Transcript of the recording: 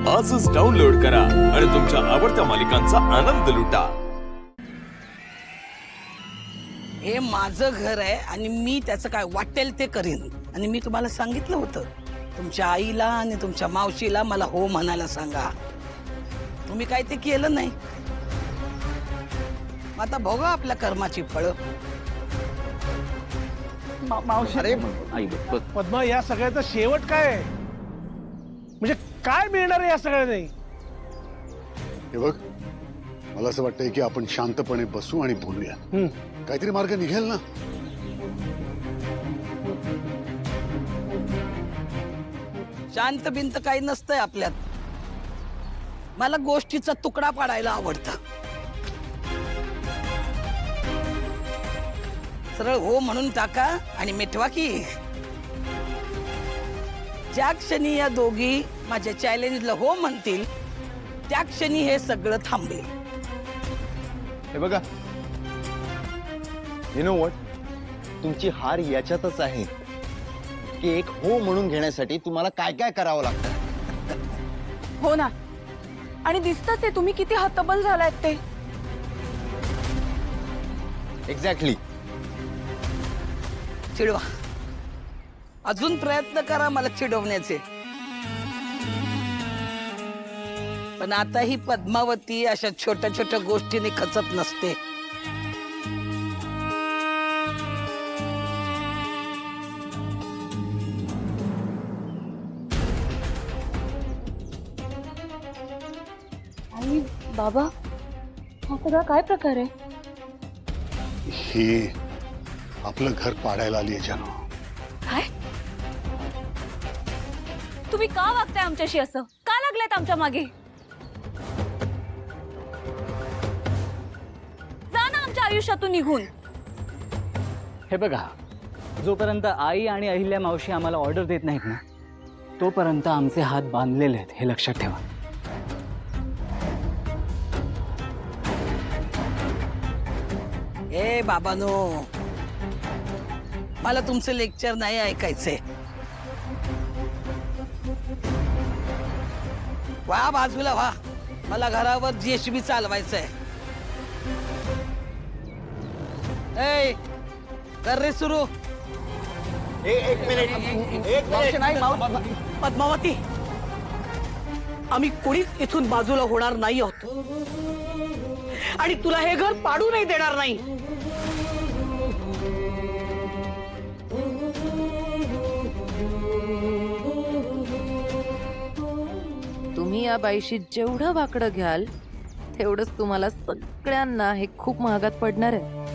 आजच डाउनलोड करा आणि तुमच्या आवडत्या मालिकांचा आनंद लुटा। हे माझं घर आहे आणि मी त्याचं काय वाटेल ते करीन। आणि मी तुम्हाला सांगितलं होतं, तुमच्या आईला आणि तुमच्या मावशीला मला हो म्हणायला सांगा। तुम्ही काय ते केलं नाही। आता बघा आपल्या कर्माची फळं। मावशी अरे पद्मा, या सगळ्याचा शेवट काय आहे? म्हणजे काय मिळणार आहे या सगळ्याने? हे बघ, मला असं वाटतंय की आपण शांतपणे बसू आणि बोलूया। काहीतरी मार्ग निघेल ना। शांत बिंत काही नसतंय आपल्यात। मला गोष्टीचा तुकडा पाडायला आवडतं। सरळ हो म्हणून टाका आणि मिटवा की। ज्या क्षणी या दोघी माझ्या चॅलेंजला हो म्हणतील, त्या क्षणी हे सगळं थांबेल। हे बघा, यू नो व्हॉट, तुमची हार याच्यातच आहे की एक हो म्हणून घेण्यासाठी तुम्हाला काय काय करावं लागतं। हो ना, आणि दिसतच आहे तुम्ही किती हतबल झालात ते। एक्झॅक्टली। चिडवा, अजून प्रयत्न करा मला चिडवण्याचे। पण आता ही पद्मावती अशा छोट्या छोट्या गोष्टीने खचत नसते। आई बाबा, हा सगळा काय प्रकार आहे? ही आपलं घर पाडायला आली आहे जानू। काय? तुम्ही का वागताय आमच्याशी असं? का लागलेत आमच्या मागे? जा ना आमच्या आयुष्यातून निघून। हे बघा, जोपर्यंत आई आणि अहिल्या मावशी आम्हाला ऑर्डर देत नाहीत ना, तोपर्यंत आमचे हात बांधलेले आहेत, हे लक्षात ठेवा। ए बाबानो, मला तुमचं लेक्चर नाही ऐकायचंय। वा बाजूला व्हा, मला घरावर जेसीबी चालवायचंय। ए कर रे सुरू। एक मिनिट, पद्मावती, आम्ही कोणीच इथून बाजूला होणार नाही आहोत आणि तुला हे घर पाडू नाही देणार नाही। तुम्ही या बाईशी जेवढं वाकडं घ्याल तेवढंच तुम्हाला सगळ्यांना हे खूप महागात पडणार आहे।